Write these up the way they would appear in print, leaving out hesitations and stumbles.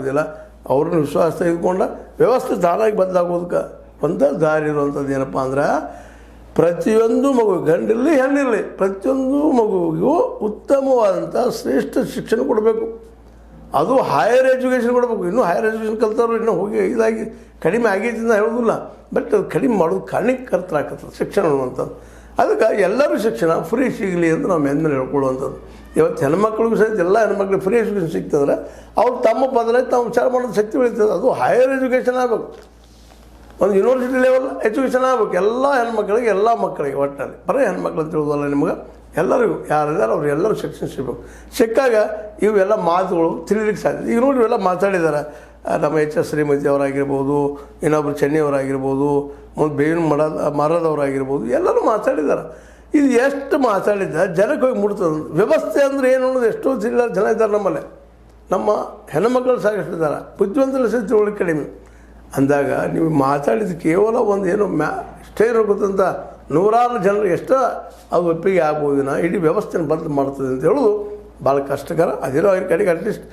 ಆಗೋದಿಲ್ಲ. ಅವ್ರನ್ನ ವಿಶ್ವಾಸ ತೆಗೆದುಕೊಂಡ ವ್ಯವಸ್ಥೆ ತಾನಾಗಿ ಬದಲಾಗೋದಕ್ಕೆ ಒಂದೇ ದಾರಿ ಇರುವಂಥದ್ದು ಏನಪ್ಪ ಅಂದ್ರೆ, ಪ್ರತಿಯೊಂದು ಮಗು ಗಂಡಿರಲಿ ಹೆಣ್ಣಿರಲಿ ಪ್ರತಿಯೊಂದು ಮಗುವಿಗೂ ಉತ್ತಮವಾದಂಥ ಶ್ರೇಷ್ಠ ಶಿಕ್ಷಣ ಕೊಡಬೇಕು. ಅದು ಹೈಯರ್ ಎಜುಕೇಷನ್ ಕೊಡಬೇಕು. ಇನ್ನೂ ಹೈಯರ್ ಎಜುಕೇಷನ್ ಕಲ್ತವ್ರು ಇನ್ನೂ ಹೋಗಿ ಇದಾಗಿ ಕಡಿಮೆ ಆಗೈತಿ ಅಂತ ಹೇಳೋದಿಲ್ಲ, ಬಟ್ ಅದು ಕಡಿಮೆ ಮಾಡೋದು ಕಾರಣೀಕರ್ತರಾಗ್ತದೆ ಶಿಕ್ಷಣ ಅನ್ನುವಂಥದ್ದು. ಅದಕ್ಕೆ ಎಲ್ಲರೂ ಶಿಕ್ಷಣ ಫ್ರೀ ಸಿಗಲಿ ಅಂತ ನಾವು ಮೇಲೆ ಹೇಳ್ಕೊಳ್ಳುವಂಥದ್ದು. ಇವತ್ತು ಹೆಣ್ಮಕ್ಳಿಗೂ ಸಹಿತ ಎಲ್ಲ ಹೆಣ್ಮಕ್ಳಿಗೆ ಫ್ರೀ ಎಜುಕೇಷನ್ ಸಿಗ್ತದ್ರೆ ಅವ್ರು ತಮ್ಮ ಪದರಲ್ಲಿ ತಾವು ವಿಚಾರ ಮಾಡೋದು ಶಕ್ತಿ ಬೆಳೀತದೆ. ಅದು ಹೈಯರ್ ಎಜುಕೇಷನ್ ಆಗಬೇಕು, ಒಂದು ಯೂನಿವರ್ಸಿಟಿ ಲೆವೆಲ್ ಎಜುಕೇಷನ್ ಆಗಬೇಕು ಎಲ್ಲ ಹೆಣ್ಮಕ್ಳಿಗೆ, ಎಲ್ಲ ಮಕ್ಕಳಿಗೆ. ಒಟ್ಟಲ್ಲಿ ಬರೀ ಹೆಣ್ಮಕ್ಳು ಅಂತ ಹೇಳೋದಲ್ಲ, ನಿಮ್ಗೆ ಎಲ್ಲರಿಗೂ ಯಾರಿದ್ದಾರೆ ಅವ್ರು ಎಲ್ಲರೂ ಶಿಕ್ಷಣ ಸಿಗಬೇಕು. ಸಿಕ್ಕಾಗ ಇವೆಲ್ಲ ಮಾತುಗಳು ತಿಳಿಲಿಕ್ಕೆ ಸಾಧ್ಯ. ಈಗ ನೋಡಿ ಇವೆಲ್ಲ ಮಾತಾಡಿದ್ದಾರೆ, ನಮ್ಮ ಎಚ್ ಎಸ್ ಶ್ರೀಮತಿ ಅವರಾಗಿರ್ಬೋದು, ಇನ್ನೊಬ್ಬರು ಚೆನ್ನೈಯವರಾಗಿರ್ಬೋದು, ಒಂದು ಬೇವಿನ ಮರದವರಾಗಿರ್ಬೋದು, ಎಲ್ಲರೂ ಮಾತಾಡಿದ್ದಾರೆ. ಇದು ಎಷ್ಟು ಮಾತಾಡಿದ್ದ ಜನಕ್ಕೆ ಹೋಗಿ ಮುಟ್ತದೆ. ವ್ಯವಸ್ಥೆ ಅಂದರೆ ಏನು ಅನ್ನೋದು ಎಷ್ಟೋ ಜನ ಇದ್ದಾರೆ ನಮ್ಮಲ್ಲೇ. ನಮ್ಮ ಹೆಣ್ಣುಮಕ್ಕಳು ಸಾಕಷ್ಟಿದ್ದಾರೆ, ಬುದ್ಧಿವಂತರು ಸಹ ತಿಳುವಳಿಕೆ ಕಡಿಮೆ ಅಂದಾಗ ನೀವು ಮಾತಾಡಿದ ಕೇವಲ ಒಂದು ಏನೋ ಇಷ್ಟೇ ಗೊತ್ತಂತ ನೂರಾರು ಜನರು ಎಷ್ಟೋ ಅದು ಒಪ್ಪಿಗೆ ಆಗ್ಬೋದಿನ ಇಡೀ ವ್ಯವಸ್ಥೆನ ಬದಲು ಮಾಡ್ತದೆ ಅಂತ ಹೇಳೋದು ಭಾಳ ಕಷ್ಟಕರ. ಅದೇನೋ ಅವ್ರ ಕಡೆಗೆ ಅಟ್ಲೀಸ್ಟ್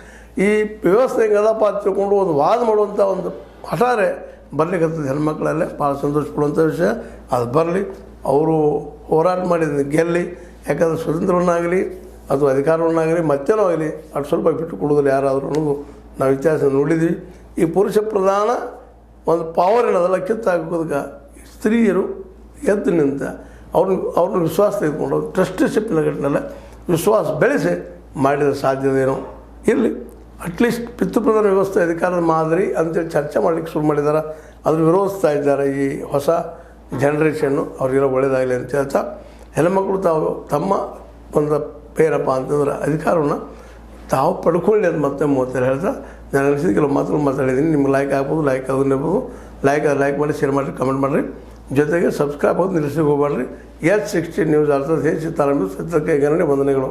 ಈ ವ್ಯವಸ್ಥೆ ಹೆಂಗದಪ್ಪ ಅಂತ ತಿಳ್ಕೊಂಡು ಒಂದು ವಾದ ಮಾಡುವಂಥ ಒಂದು ಹಠಾರೆ ಬರಲಿಕ್ಕಂಥದ್ದು ಹೆಣ್ಮಕ್ಳಲ್ಲೇ ಭಾಳ ಸಂತೋಷ ಪಡುವಂಥ ವಿಷಯ. ಅದು ಬರಲಿ, ಅವರು ಹೋರಾಟ ಮಾಡಿದ ಗೆಲ್ಲಿ. ಯಾಕಂದರೆ ಸ್ವತಂತ್ರವನ್ನಾಗಲಿ ಅಥವಾ ಅಧಿಕಾರವನ್ನಾಗಲಿ ಮತ್ತೇನೋ ಆಗಲಿ ಅಷ್ಟು ಸ್ವಲ್ಪ ಬಿಟ್ಟು ಕೊಡೋದಿಲ್ಲ ಯಾರಾದರೂ ಅನ್ನೋದು ನಾವು ಇತಿಹಾಸ ನೋಡಿದ್ವಿ. ಈ ಪುರುಷ ಪ್ರಧಾನ ಒಂದು ಪವರ್ ಏನದಲ್ಲ ಕಿತ್ತಾಕೋದಕ್ಕೆ ಸ್ತ್ರೀಯರು ಎದ್ದು ನಿಂತ ಅವ್ರನ್ನ ವಿಶ್ವಾಸ ತೆಗೆದುಕೊಂಡು ಟ್ರಸ್ಟಿಶಿಪ್ನ ಘಟನೆಲ್ಲ ವಿಶ್ವಾಸ ಬೆಳೆಸಿ ಮಾಡಿದ ಸಾಧ್ಯತೆಯೇನೋ ಇರಲಿ. ಅಟ್ಲೀಸ್ಟ್ ಪಿತೃಪ್ರಧಾನ ವ್ಯವಸ್ಥೆ ಅಧಿಕಾರದ ಮಾದರಿ ಅಂತೇಳಿ ಚರ್ಚೆ ಮಾಡಲಿಕ್ಕೆ ಶುರು ಮಾಡಿದ್ದಾರೆ. ಅದ್ರ ವಿರೋಧಿಸ್ತಾ ಇದ್ದಾರೆ ಈ ಹೊಸ ಜನ್ರೇಷನ್ನು. ಅವ್ರಿಗೆಲ್ಲ ಒಳ್ಳೆಯದಾಗಲಿ ಅಂತ ಹೇಳ್ತಾ, ಹೆಣ್ಮಕ್ಳು ತಾವು ತಮ್ಮ ಒಂದು ಏನಪ್ಪ ಅಂತಂದ್ರೆ ಅಧಿಕಾರವನ್ನು ತಾವು ಪಡ್ಕೊಳ್ಳಿ ಅಂತ ಮತ್ತೆ ಮೂವತ್ತೇಳು ಹೇಳ್ತಾ ನಾನು ಅನಿಸಿದ ಕೆಲವು ಮಾತುಗಳು ಮಾತಾಡಿದ್ದೀನಿ. ನಿಮ್ಗೆ ಲೈಕ್ ಆಗ್ಬೋದು, ಲೈಕ್ ಆಗೋದಿರ್ಬೋದು, ಲೈಕ್ ಮಾಡಿ, ಶೇರ್ ಮಾಡಿರಿ, ಕಮೆಂಟ್ ಮಾಡಿರಿ. ಜೊತೆಗೆ ಸಬ್ಸ್ಕ್ರೈಬ್ ಆಗೋದು ನಿಲ್ಲಿಸಿಗೆ ಹೋಗ್ಬಾರ್ರಿ. H16 ನ್ಯೂಸ್ ಅರ್ಥದ ಹೆಚ್ಚು ತಾಲೂಕು ಸತ್ಯಕ್ಕೆ ಗಣನೆ ವಂದನೆಗಳು.